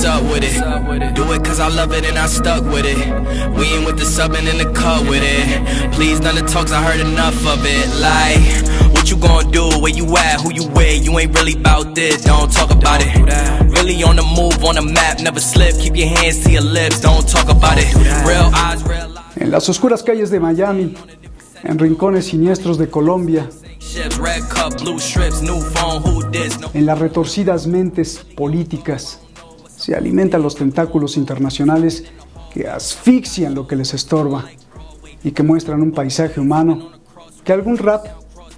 what's up with it. Do it cause I love it and I stuck with it. We ain't with the subbing in the cut with it. Please none of the talks, I heard enough of it. Like, what you gonna do, where you at, who you with, you ain't really about this, don't talk about it. Really on the move, on the map, never slip, keep your hands to your lips, don't talk about it. Real eyes, real life. En las oscuras calles de Miami, en rincones siniestros de Colombia, en las retorcidas mentes políticas, se alimentan los tentáculos internacionales que asfixian lo que les estorba y que muestran un paisaje humano que algún rap,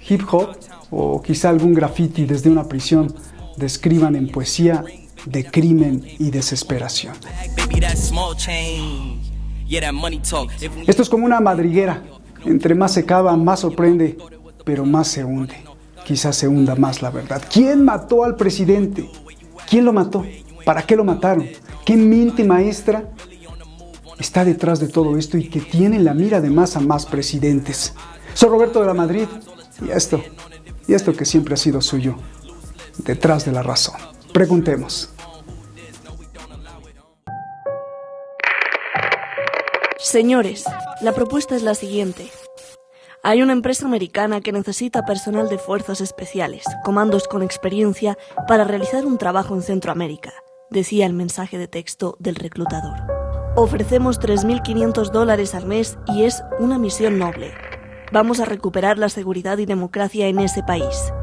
hip hop o quizá algún graffiti desde una prisión describan en poesía de crimen y desesperación. Esto es como una madriguera. Entre más se cava, más sorprende, pero más se hunde. Quizás se hunda más la verdad. ¿Quién mató al presidente? ¿Quién lo mató? ¿Para qué lo mataron? ¿Qué mente maestra está detrás de todo esto y que tiene en la mira de más a más presidentes? Soy Roberto de la Madrid y esto que siempre ha sido suyo, detrás de la razón. Preguntemos. Señores, la propuesta es la siguiente. Hay una empresa americana que necesita personal de fuerzas especiales, comandos con experiencia, para realizar un trabajo en Centroamérica, decía el mensaje de texto del reclutador. Ofrecemos $3.500 al mes y es una misión noble. Vamos a recuperar la seguridad y democracia en ese país.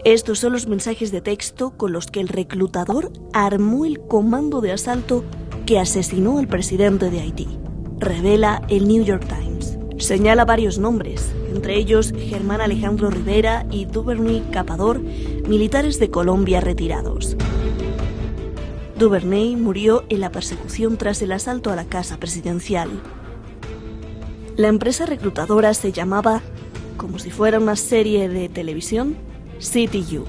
Estos son los mensajes de texto con los que el reclutador armó el comando de asalto que asesinó al presidente de Haití. Revela el New York Times. Señala varios nombres, entre ellos Germán Alejandro Rivera y Duvernay Capador, militares de Colombia retirados. Duvernay murió en la persecución tras el asalto a la casa presidencial. La empresa reclutadora se llamaba, como si fuera una serie de televisión, CityU,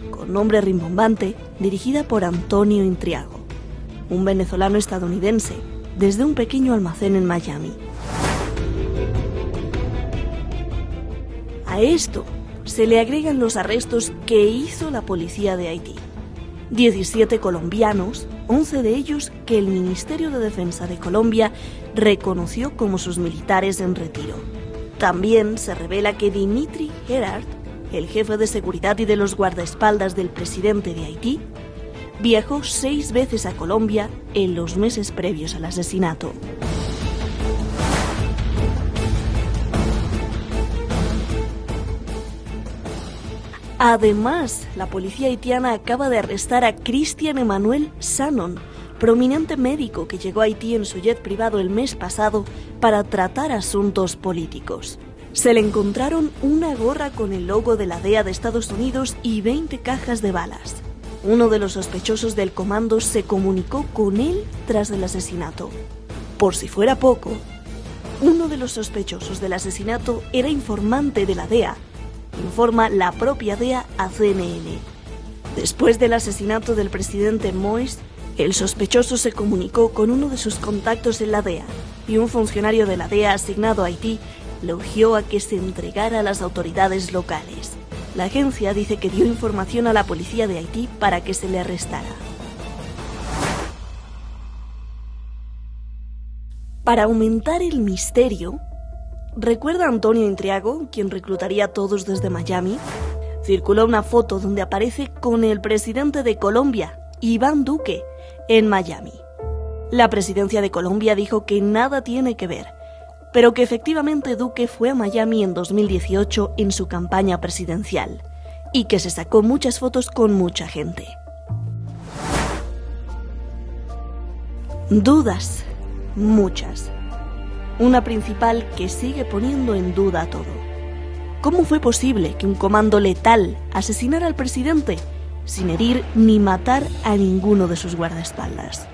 con nombre rimbombante, dirigida por Antonio Intriago, un venezolano estadounidense, desde un pequeño almacén en Miami. A esto se le agregan los arrestos que hizo la policía de Haití. 17 colombianos, 11 de ellos que el Ministerio de Defensa de Colombia reconoció como sus militares en retiro. También se revela que Dimitri Gerard, el jefe de seguridad y de los guardaespaldas del presidente de Haití, viajó 6 veces a Colombia en los meses previos al asesinato. Además, la policía haitiana acaba de arrestar a Christian Emmanuel Sanon, prominente médico que llegó a Haití en su jet privado el mes pasado para tratar asuntos políticos. Se le encontraron una gorra con el logo de la DEA de Estados Unidos y 20 cajas de balas. Uno de los sospechosos del comando se comunicó con él tras el asesinato. Por si fuera poco, uno de los sospechosos del asesinato era informante de la DEA, informa la propia DEA a CNN. Después del asesinato del presidente Moïse, el sospechoso se comunicó con uno de sus contactos en la DEA y un funcionario de la DEA asignado a Haití le urgió a que se entregara a las autoridades locales. La agencia dice que dio información a la policía de Haití para que se le arrestara. Para aumentar el misterio, ¿recuerda a Antonio Intriago, quien reclutaría a todos desde Miami? Circuló una foto donde aparece con el presidente de Colombia, Iván Duque, en Miami. La presidencia de Colombia dijo que nada tiene que ver, pero que efectivamente Duque fue a Miami en 2018 en su campaña presidencial y que se sacó muchas fotos con mucha gente. Dudas, muchas. Una principal que sigue poniendo en duda todo. ¿Cómo fue posible que un comando letal asesinara al presidente sin herir ni matar a ninguno de sus guardaespaldas?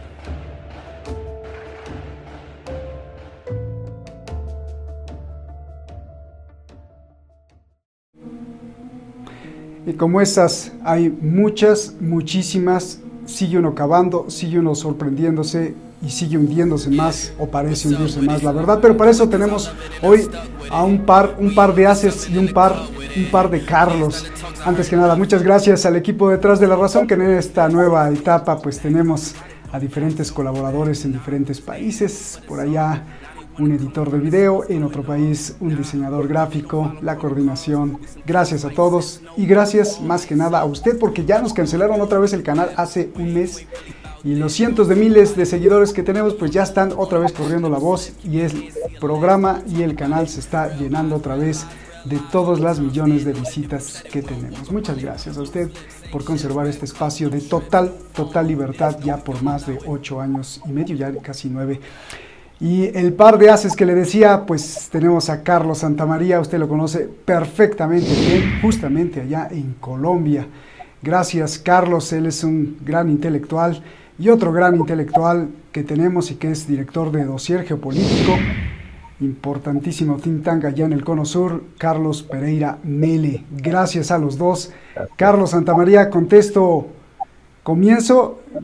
Y como esas hay muchas, muchísimas. Sigue uno cavando, sigue uno sorprendiéndose y sigue hundiéndose más, o parece hundirse más, la verdad. Pero para eso tenemos hoy a un par de ases y un par un par de Carlos. Antes que nada, muchas gracias al equipo detrás de La Razón, que en esta nueva etapa pues tenemos a diferentes colaboradores en diferentes países. Por allá un editor de video, en otro país un diseñador gráfico, la coordinación. Gracias a todos y gracias más que nada a usted, porque ya nos cancelaron otra vez el canal hace un mes y los cientos de miles de seguidores que tenemos pues ya están otra vez corriendo la voz y el programa y el canal se está llenando otra vez de todas las millones de visitas que tenemos. Muchas gracias a usted por conservar este espacio de total libertad ya por más de 8 años y medio, ya casi 9. Y el par de haces que le decía, pues tenemos a Carlos Santamaría, usted lo conoce perfectamente bien, justamente allá en Colombia. Gracias, Carlos, él es un gran intelectual y otro gran intelectual que tenemos y que es director de Dossier Geopolítico, importantísimo think tank allá en el Cono Sur, Carlos Pereira Mele. Gracias a los dos. Carlos Santamaría, comienzo,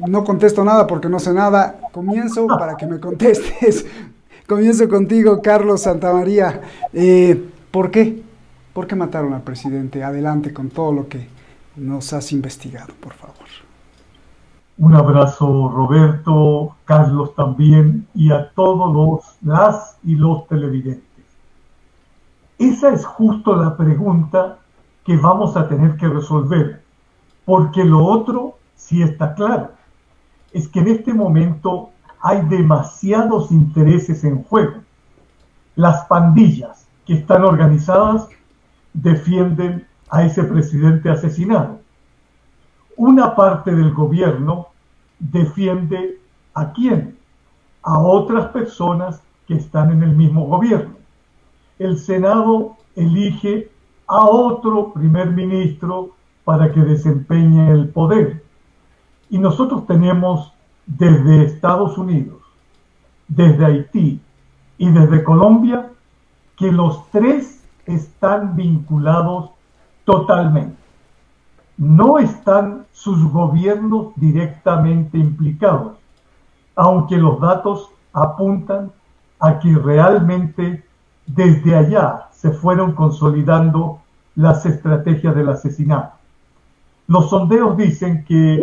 no contesto nada porque no sé nada, comienzo para que me contestes. Comienzo contigo, Carlos Santamaría. ¿Por qué? ¿Por qué mataron al presidente? Adelante con todo lo que nos has investigado, por favor. Un abrazo, Roberto, Carlos también, y a todos las y los televidentes. Esa es justo la pregunta que vamos a tener que resolver, porque lo otro sí está claro. Es que en este momento hay demasiados intereses en juego. Las pandillas que están organizadas defienden a ese presidente asesinado. Una parte del gobierno defiende ¿a quién? A otras personas que están en el mismo gobierno. El Senado elige a otro primer ministro para que desempeñe el poder. Y nosotros tenemos desde Estados Unidos, desde Haití y desde Colombia, que los tres están vinculados totalmente. No están sus gobiernos directamente implicados, aunque los datos apuntan a que realmente desde allá se fueron consolidando las estrategias del asesinato. Los sondeos dicen que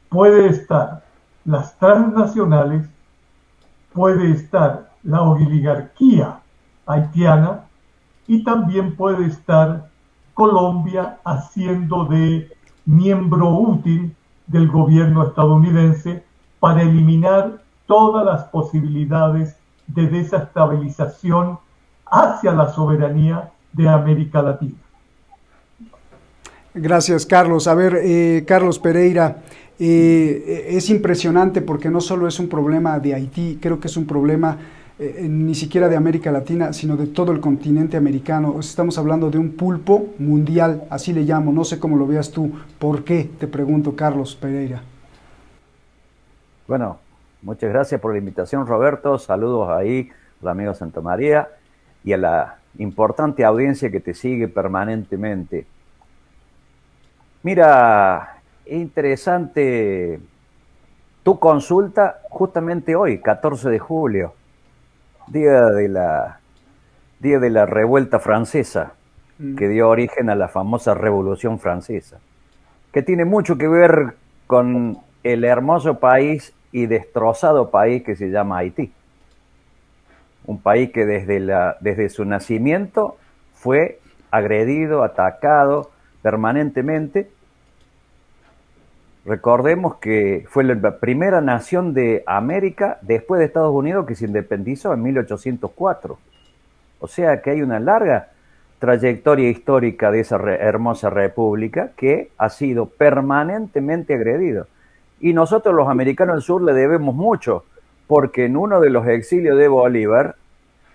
puede estar las transnacionales, puede estar la oligarquía haitiana y también puede estar Colombia haciendo de miembro útil del gobierno estadounidense para eliminar todas las posibilidades de desestabilización hacia la soberanía de América Latina. Gracias, Carlos. A ver, Carlos Pereira, es impresionante porque no solo es un problema de Haití, creo que es un problema ni siquiera de América Latina, sino de todo el continente americano. Estamos hablando de un pulpo mundial, así le llamo, no sé cómo lo veas tú. ¿Por qué? Te pregunto, Carlos Pereira. Bueno, muchas gracias por la invitación, Roberto. Saludos ahí al amigo Santamaría y a la importante audiencia que te sigue permanentemente. Mira, es interesante tu consulta justamente hoy, 14 de julio, día de la Revuelta Francesa, que dio origen a la famosa Revolución Francesa, que tiene mucho que ver con el hermoso país y destrozado país que se llama Haití. Un país que desde su nacimiento fue agredido, atacado permanentemente. Recordemos que fue la primera nación de América después de Estados Unidos que se independizó en 1804. O sea que hay una larga trayectoria histórica de esa hermosa república que ha sido permanentemente agredido. Y nosotros los americanos del sur le debemos mucho, porque en uno de los exilios de Bolívar,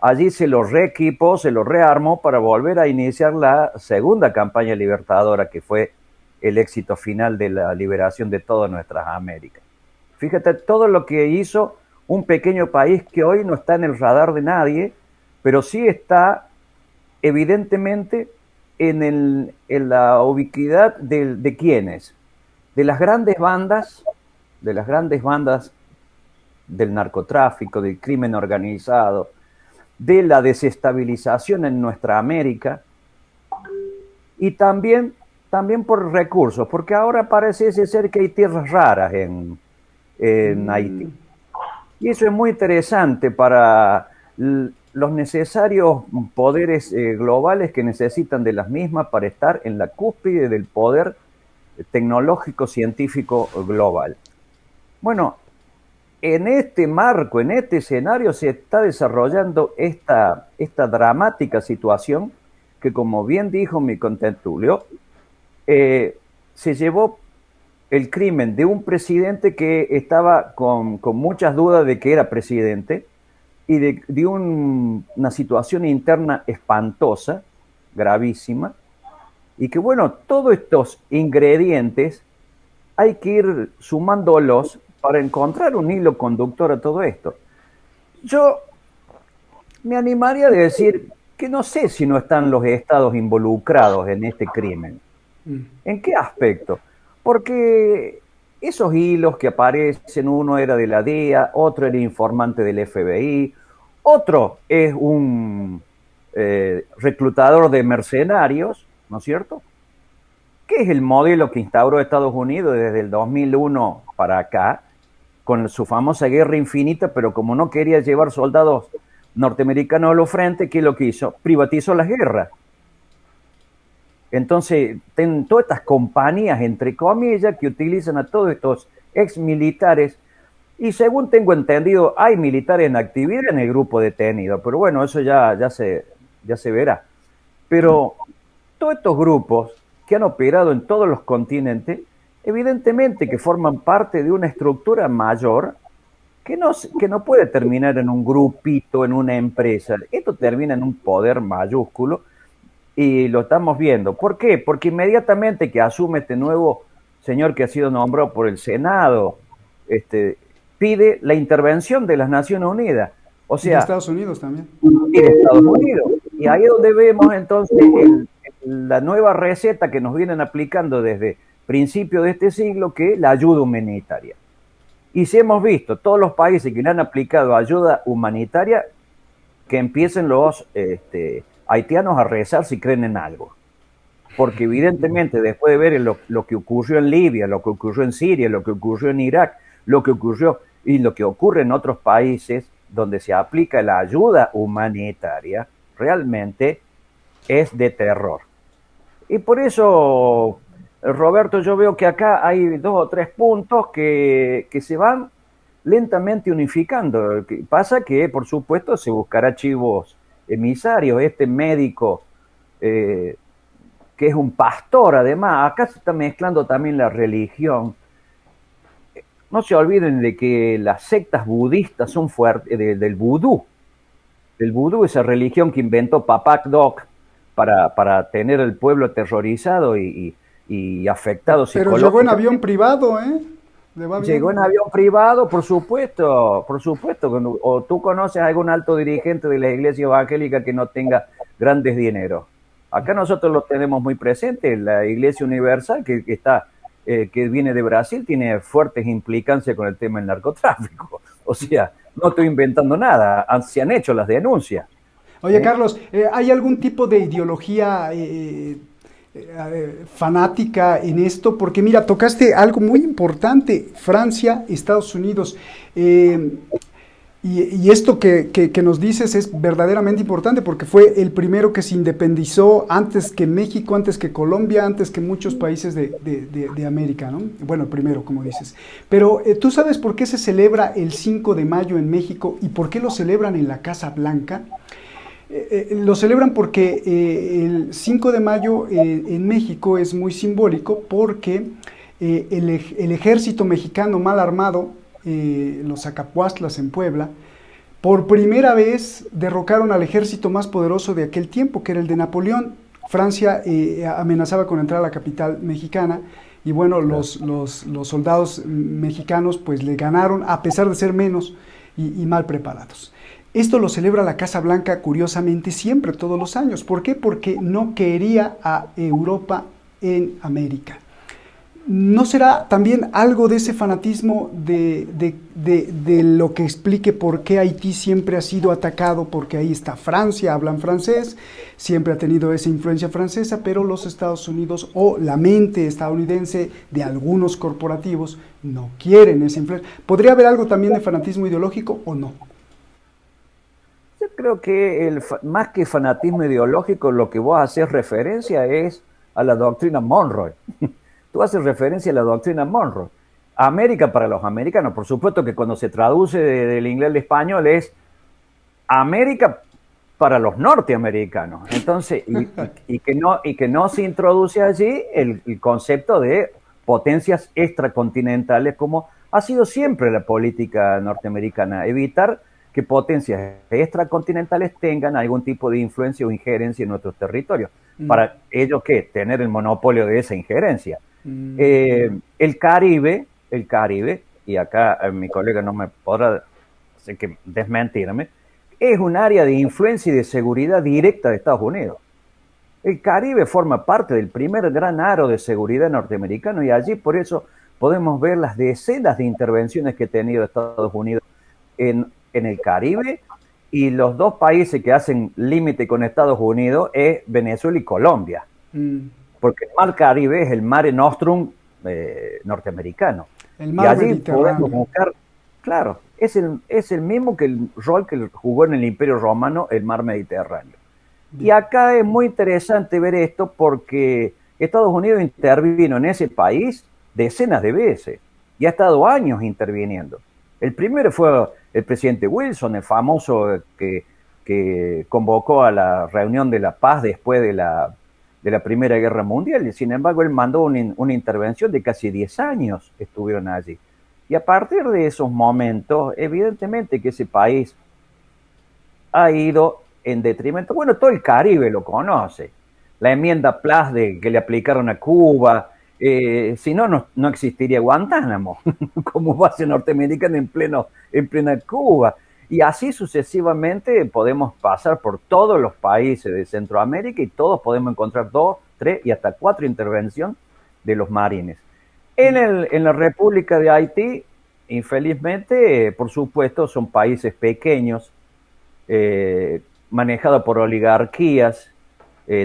allí se lo reequipó, se lo rearmó para volver a iniciar la segunda campaña libertadora, que fue el éxito final de la liberación de todas nuestras Américas. Fíjate todo lo que hizo un pequeño país que hoy no está en el radar de nadie, pero sí está evidentemente en la ubicuidad de ¿quiénes? De las grandes bandas del narcotráfico, del crimen organizado, de la desestabilización en nuestra América. y también por recursos, porque ahora parece ser que hay tierras raras en Haití. Y eso es muy interesante para los necesarios poderes globales que necesitan de las mismas para estar en la cúspide del poder tecnológico científico global. Bueno, en este marco, en este escenario se está desarrollando esta dramática situación que, como bien dijo mi contertulio, se llevó el crimen de un presidente que estaba con muchas dudas de que era presidente y de una situación interna espantosa, gravísima, y que bueno, todos estos ingredientes hay que ir sumándolos para encontrar un hilo conductor a todo esto. Yo me animaría a decir que no sé si no están los estados involucrados en este crimen. ¿En qué aspecto? Porque esos hilos que aparecen, uno era de la DEA, otro era informante del FBI, otro es un reclutador de mercenarios, ¿no es cierto? ¿Qué es el modelo que instauró Estados Unidos desde el 2001 para acá, con su famosa guerra infinita, pero como no quería llevar soldados norteamericanos a los frentes, ¿qué es lo que hizo? Privatizó las guerras. Entonces, todas estas compañías, entre comillas, que utilizan a todos estos ex militares, y según tengo entendido, hay militares en actividad en el grupo detenido, pero bueno, eso ya se verá. Pero todos estos grupos que han operado en todos los continentes, evidentemente que forman parte de una estructura mayor que no puede terminar en un grupito, en una empresa. Esto termina en un poder mayúsculo y lo estamos viendo. ¿Por qué? Porque inmediatamente que asume este nuevo señor que ha sido nombrado por el Senado, pide la intervención de las Naciones Unidas. O sea, y de Estados Unidos también. Y de Estados Unidos. Y ahí es donde vemos entonces la nueva receta que nos vienen aplicando desde principios de este siglo, que es la ayuda humanitaria. Y si hemos visto todos los países que le han aplicado ayuda humanitaria, que empiecen los haitianos a rezar si creen en algo. Porque evidentemente después de ver lo que ocurrió en Libia, lo que ocurrió en Siria, lo que ocurrió en Irak, lo que ocurrió y lo que ocurre en otros países donde se aplica la ayuda humanitaria, realmente es de terror. Y por eso, Roberto, yo veo que acá hay 2 o 3 puntos que se van lentamente unificando. Pasa que, por supuesto, se buscará chivos emisarios. Este médico, que es un pastor, además, acá se está mezclando también la religión. No se olviden de que las sectas budistas son fuertes, del vudú. El vudú, esa religión que inventó Papak Doc para tener al pueblo aterrorizado y afectado psicológicamente. Pero llegó en avión privado, ¿eh? Llegó en avión privado, por supuesto. O tú conoces a algún alto dirigente de la iglesia evangélica que no tenga grandes dineros. Acá nosotros lo tenemos muy presente. La Iglesia Universal, que viene de Brasil, tiene fuertes implicancias con el tema del narcotráfico. O sea, no estoy inventando nada, se han hecho las denuncias. Oye, Carlos, ¿hay algún tipo de ideología fanática en esto? Porque mira, tocaste algo muy importante, Francia, Estados Unidos. Y esto que nos dices es verdaderamente importante porque fue el primero que se independizó antes que México, antes que Colombia, antes que muchos países de América, ¿no? Bueno, primero, como dices. Pero ¿tú sabes por qué se celebra el 5 de mayo en México y por qué lo celebran en la Casa Blanca? Lo celebran porque el 5 de mayo en México es muy simbólico porque el ejército mexicano mal armado, los Acapuastlas en Puebla, por primera vez derrocaron al ejército más poderoso de aquel tiempo, que era el de Napoleón. Francia amenazaba con entrar a la capital mexicana y bueno, los soldados mexicanos pues le ganaron a pesar de ser menos y mal preparados. Esto lo celebra la Casa Blanca, curiosamente, siempre, todos los años. ¿Por qué? Porque no quería a Europa en América. ¿no será también algo de ese fanatismo de lo que explique por qué Haití siempre ha sido atacado? Porque ahí está Francia, hablan francés, siempre ha tenido esa influencia francesa, pero los Estados Unidos o la mente estadounidense de algunos corporativos no quieren esa influencia. ¿Podría haber algo también de fanatismo ideológico o no? Yo creo que más que fanatismo ideológico, lo que vos haces referencia es a la doctrina Monroe. Tú haces referencia a la doctrina Monroe. América para los americanos, por supuesto que cuando se traduce del inglés al español es América para los norteamericanos. Entonces, y que no se introduce allí el concepto de potencias extracontinentales, como ha sido siempre la política norteamericana, evitar que potencias extracontinentales tengan algún tipo de influencia o injerencia en nuestros territorios. Para ello, ¿qué? Tener el monopolio de esa injerencia. El Caribe, y acá mi colega no me podrá desmentirme, es un área de influencia y de seguridad directa de Estados Unidos. El Caribe forma parte del primer gran aro de seguridad norteamericano y allí por eso podemos ver las decenas de intervenciones que ha tenido Estados Unidos en el Caribe, y los dos países que hacen límite con Estados Unidos es Venezuela y Colombia. Porque el mar Caribe es el Mare Nostrum norteamericano. El mar y allí Mediterráneo. podemos buscar, claro, es el mismo que el rol que jugó en el Imperio Romano el mar Mediterráneo. Bien. Y acá es muy interesante ver esto porque Estados Unidos intervino en ese país decenas de veces y ha estado años interviniendo. El primero fue el presidente Wilson, el famoso que convocó a la reunión de la paz después de la Primera Guerra Mundial, y sin embargo él mandó una intervención de casi 10 años, estuvieron allí. Y a partir de esos momentos, evidentemente que ese país ha ido en detrimento, bueno, todo el Caribe lo conoce, la enmienda Plath que le aplicaron a Cuba, si no existiría Guantánamo como base norteamericana en plena Cuba. Y así sucesivamente podemos pasar por todos los países de Centroamérica y todos podemos encontrar 2, 3 y hasta 4 intervenciones de los marines. En la República de Haití, infelizmente, por supuesto, son países pequeños, manejados por oligarquías,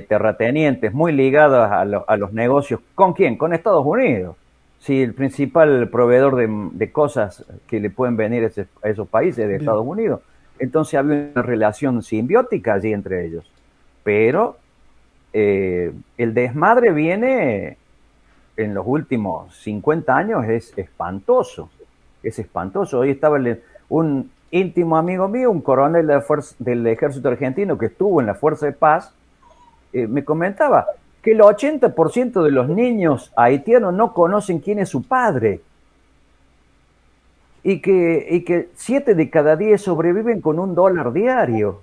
terratenientes, muy ligados a los negocios. ¿Con quién? Con Estados Unidos. Sí, el principal proveedor de cosas que le pueden venir a esos países de Estados Unidos. Entonces había una relación simbiótica allí entre ellos. Pero el desmadre viene en los últimos 50 años, es espantoso. Es espantoso. Hoy estaba un íntimo amigo mío, un coronel del ejército argentino que estuvo en la Fuerza de Paz, me comentaba que el 80% de los niños haitianos no conocen quién es su padre y que 7 de cada 10 sobreviven con $1 diario.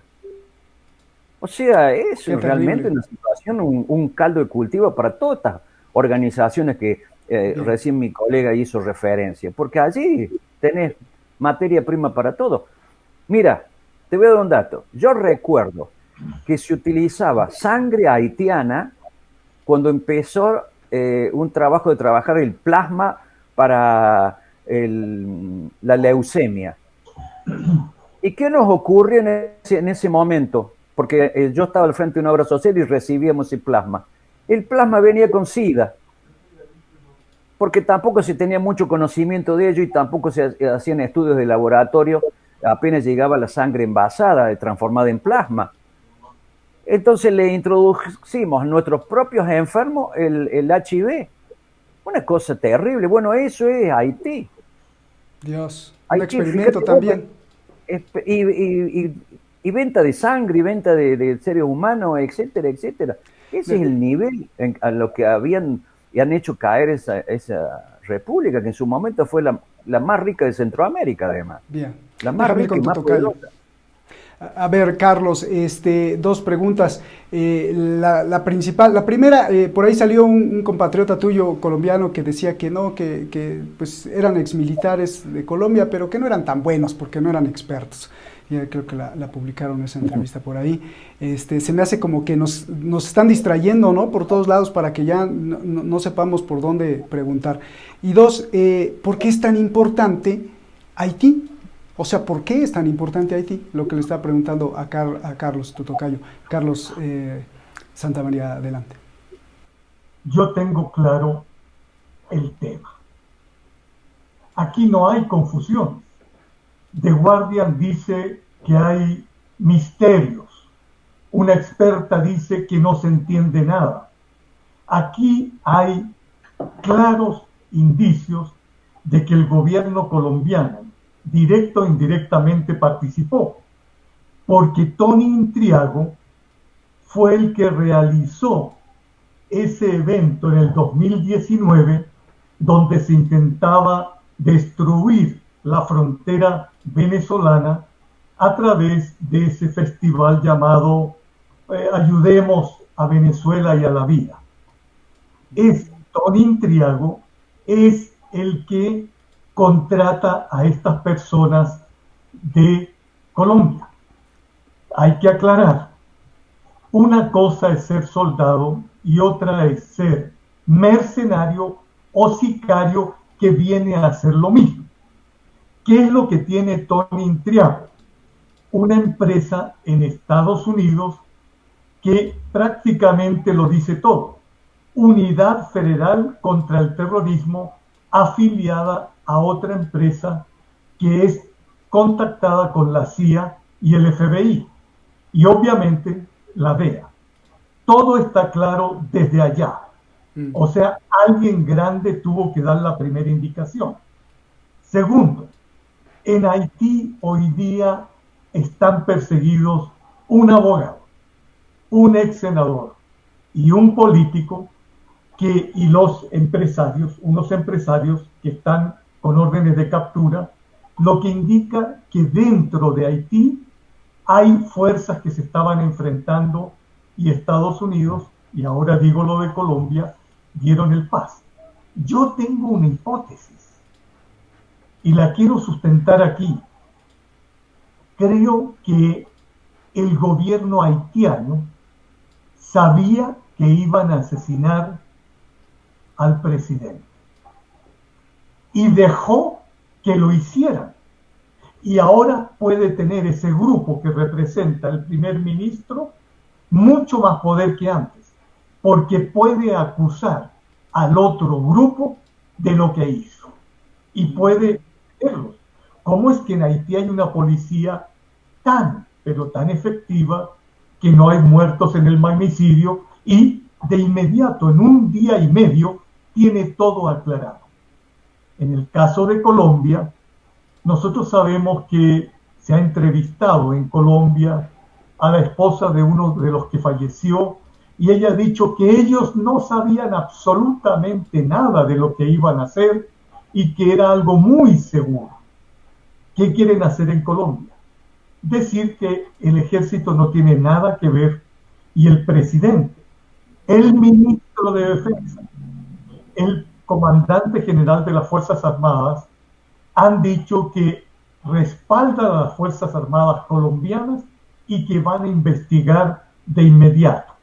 O sea, es realmente una situación, un caldo de cultivo para todas estas organizaciones que recién mi colega hizo referencia, porque allí tenés materia prima para todo. Mira, te voy a dar un dato. Yo recuerdo que se utilizaba sangre haitiana cuando empezó un trabajo de trabajar el plasma para la leucemia. ¿Y qué nos ocurrió en ese momento? Porque yo estaba al frente de una obra social y recibíamos el plasma. El plasma venía con SIDA, porque tampoco se tenía mucho conocimiento de ello y tampoco se hacían estudios de laboratorio, apenas llegaba la sangre envasada, transformada en plasma. Entonces le introducimos a nuestros propios enfermos el HIV. Una cosa terrible. Bueno, eso es Haití. Dios, un experimento también. Y venta de sangre, y venta de seres humanos, etcétera, etcétera. Ese es el nivel a lo que han hecho caer esa república, que en su momento fue la más rica de Centroamérica, además. Bien. La más rica y más poderosa. A ver, Carlos, dos preguntas. La principal, la primera, por ahí salió un compatriota tuyo colombiano que decía que no, que pues eran exmilitares de Colombia, pero que no eran tan buenos porque no eran expertos. Ya creo que la publicaron esa entrevista por ahí. Se me hace como que nos están distrayendo, ¿no? Por todos lados para que ya no sepamos por dónde preguntar. Y dos, ¿por qué es tan importante Haití? O sea, ¿por qué es tan importante Haití? Lo que le estaba preguntando a Carlos, tu tocayo. Carlos Santamaría, adelante. Yo tengo claro el tema. Aquí no hay confusión. The Guardian dice que hay misterios. Una experta dice que no se entiende nada. Aquí hay claros indicios de que el gobierno colombiano, directo o indirectamente, participó, porque Tony Intriago fue el que realizó ese evento en el 2019 donde se intentaba destruir la frontera venezolana a través de ese festival llamado Ayudemos a Venezuela y a la Vida. Tony Intriago es el que contrata a estas personas de Colombia. Hay que aclarar, una cosa es ser soldado y otra es ser mercenario o sicario que viene a hacer lo mismo. ¿Qué es lo que tiene Tony Intriago? Una empresa en Estados Unidos que prácticamente lo dice todo. Unidad Federal contra el Terrorismo, afiliada a otra empresa que es contactada con la CIA y el FBI, y obviamente la DEA. Todo está claro desde allá. O sea, alguien grande tuvo que dar la primera indicación. Segundo, en Haití hoy día están perseguidos un abogado, un ex senador y un político y los empresarios, unos empresarios que están con órdenes de captura, lo que indica que dentro de Haití hay fuerzas que se estaban enfrentando y Estados Unidos, y ahora digo lo de Colombia, dieron el paso. Yo tengo una hipótesis y la quiero sustentar aquí. Creo que el gobierno haitiano sabía que iban a asesinar al presidente y dejó que lo hicieran. Y ahora puede tener ese grupo que representa el primer ministro mucho más poder que antes, porque puede acusar al otro grupo de lo que hizo y puede verlos. ¿Cómo es que en Haití hay una policía pero tan efectiva que no hay muertos en el magnicidio y de inmediato, en un día y medio, tiene todo aclarado? En el caso de Colombia, nosotros sabemos que se ha entrevistado en Colombia a la esposa de uno de los que falleció y ella ha dicho que ellos no sabían absolutamente nada de lo que iban a hacer y que era algo muy seguro. ¿Qué quieren hacer en Colombia? Decir que el ejército no tiene nada que ver y el presidente, el ministro de Defensa, el comandante general de las Fuerzas Armadas han dicho que respaldan a las Fuerzas Armadas colombianas y que van a investigar de inmediato.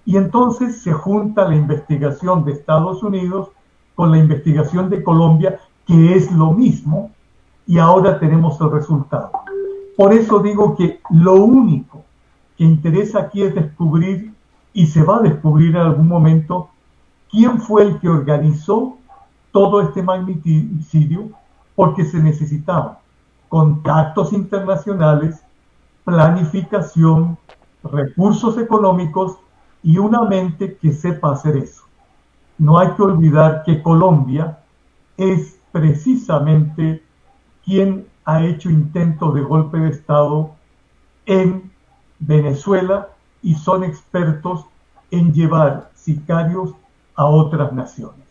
Y entonces se junta la investigación de Estados Unidos con la investigación de Colombia, que es lo mismo, y ahora tenemos el resultado. Por eso digo que lo único que interesa aquí es descubrir, y se va a descubrir en algún momento, quién fue el que organizó todo este magnicidio, porque se necesitaban contactos internacionales, planificación, recursos económicos y una mente que sepa hacer eso. No hay que olvidar que Colombia es precisamente quien ha hecho intentos de golpe de Estado en Venezuela y son expertos en llevar sicarios a otras naciones.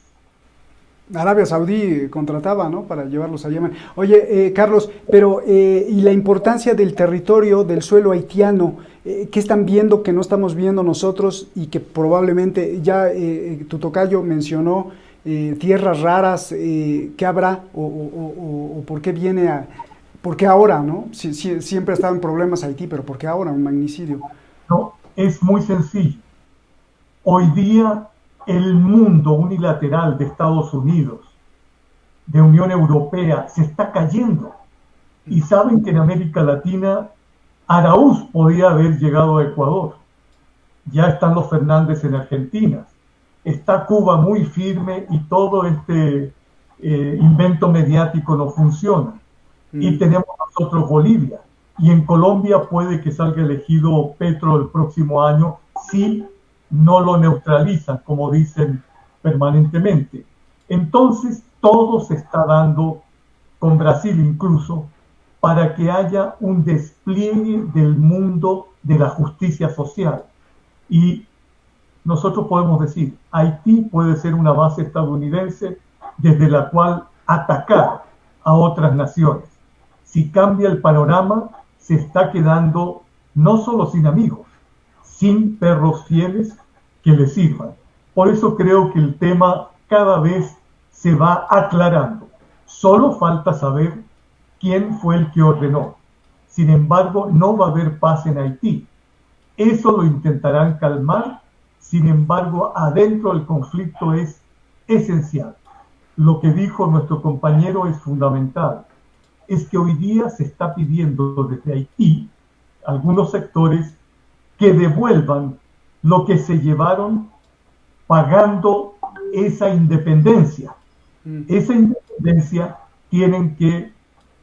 Arabia Saudí contrataba, ¿no? Para llevarlos a Yemen. Oye, Carlos, pero ¿y la importancia del territorio, del suelo haitiano? ¿Qué están viendo que no estamos viendo nosotros y que probablemente ya tu tocayo mencionó tierras raras? ¿Qué habrá o por qué viene a... ¿Por qué ahora, no? Siempre ha estado en problemas Haití, pero ¿por qué ahora un magnicidio? No, es muy sencillo. Hoy día el mundo unilateral de Estados Unidos, de Unión Europea, se está cayendo. Y saben que en América Latina Araúz podía haber llegado a Ecuador. Ya están los Fernández en Argentina. Está Cuba muy firme y todo este invento mediático no funciona. Y tenemos nosotros Bolivia. Y en Colombia puede que salga elegido Petro el próximo año si no lo neutralizan, como dicen permanentemente. Entonces, todo se está dando, con Brasil incluso, para que haya un despliegue del mundo de la justicia social. Y nosotros podemos decir, Haití puede ser una base estadounidense desde la cual atacar a otras naciones. Si cambia el panorama, se está quedando no solo sin amigos, sin perros fieles que le sirvan. Por eso creo que el tema cada vez se va aclarando. Solo falta saber quién fue el que ordenó. Sin embargo, no va a haber paz en Haití. Eso lo intentarán calmar. Sin embargo, adentro del conflicto es esencial. Lo que dijo nuestro compañero es fundamental. Es que hoy día se está pidiendo desde Haití, algunos sectores, que devuelvan lo que se llevaron pagando esa independencia. Esa independencia tienen que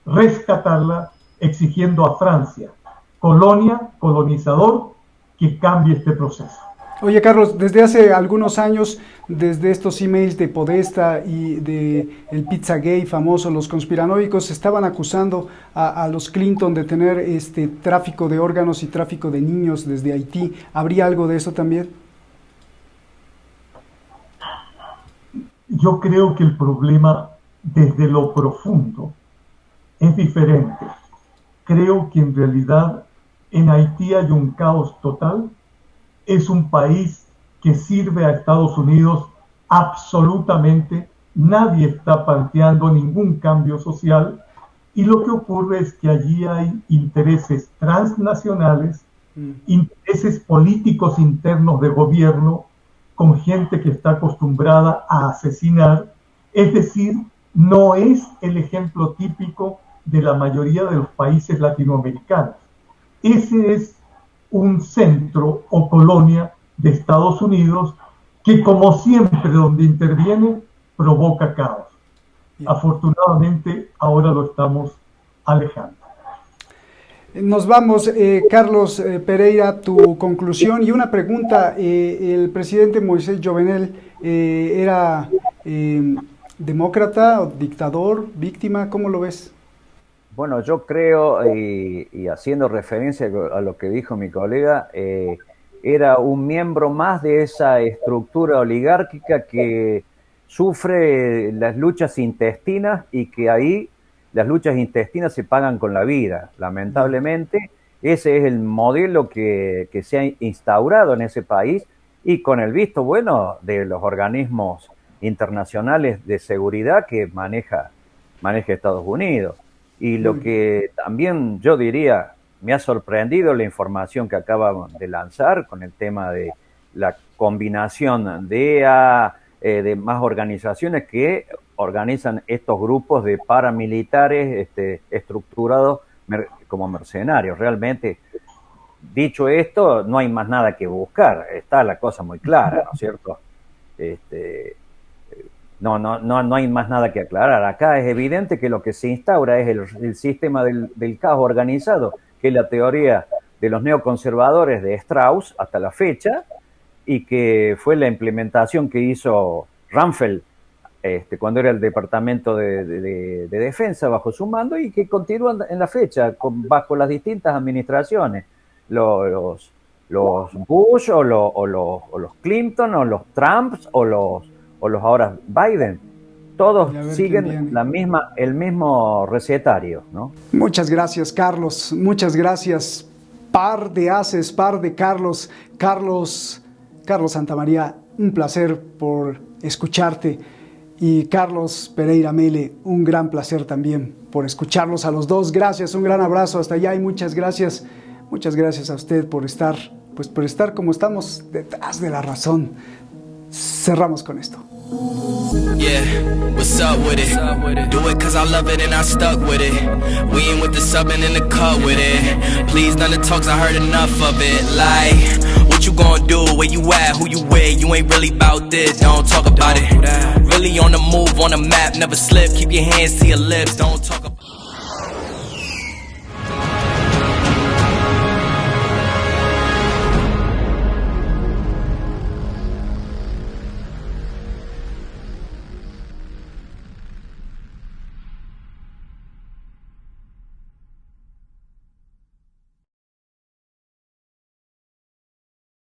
rescatarla exigiendo a Francia, colonia, colonizador, que cambie este proceso. Oye, Carlos, desde hace algunos años, desde estos emails de Podesta y de el Pizzagate famoso, los conspiranoicos estaban acusando a los Clinton de tener tráfico de órganos y tráfico de niños desde Haití. ¿Habría algo de eso también? Yo creo que el problema desde lo profundo es diferente. Creo que en realidad en Haití hay un caos total. Es un país que sirve a Estados Unidos absolutamente. Nadie está planteando ningún cambio social. Y lo que ocurre es que allí hay intereses transnacionales, intereses políticos internos de gobierno, con gente que está acostumbrada a asesinar. Es decir, no es el ejemplo típico de la mayoría de los países latinoamericanos. Ese es un centro o colonia de Estados Unidos que, como siempre donde interviene, provoca caos. Afortunadamente, ahora lo estamos alejando. Nos vamos, Carlos Pereira, tu conclusión y una pregunta. El presidente Moisés Jovenel era demócrata, dictador, víctima, ¿cómo lo ves? Bueno, yo creo, y haciendo referencia a lo que dijo mi colega, era un miembro más de esa estructura oligárquica que sufre las luchas intestinas y que ahí las luchas intestinas se pagan con la vida. Lamentablemente, ese es el modelo que se ha instaurado en ese país y con el visto bueno de los organismos internacionales de seguridad que maneja Estados Unidos. Y lo que también yo diría, me ha sorprendido la información que acaban de lanzar con el tema de la combinación de más organizaciones que organizan estos grupos de paramilitares estructurados como mercenarios. Realmente, dicho esto, no hay más nada que buscar, está la cosa muy clara, ¿no es cierto? No hay más nada que aclarar. Acá es evidente que lo que se instaura es el sistema del caos organizado, que es la teoría de los neoconservadores de Strauss hasta la fecha, y que fue la implementación que hizo Rumsfeld cuando era el Departamento de Defensa bajo su mando, y que continúan en la fecha bajo las distintas administraciones, los Bush o los Clinton o los Trump o los ahora Biden. Todos Y a ver quién siguen viene. el mismo recetario, ¿no? Muchas gracias, Carlos. Muchas gracias. Par de haces, par de Carlos. Carlos Santamaría, un placer por escucharte. Y Carlos Pereira Mele, un gran placer también por escucharlos a los dos. Gracias, un gran abrazo hasta allá y muchas gracias a usted por estar, como estamos detrás de la razón. Cerramos con esto. Yeah, what's up with it? Do it cause I love it and I stuck with it. We ain't with the subbing in the cut with it. Please, none of the talks, I heard enough of it. Like, what you gonna do? Where you at? Who you with? You ain't really about this, don't talk about it. Really on the move, on the map, never slip. Keep your hands to your lips, don't talk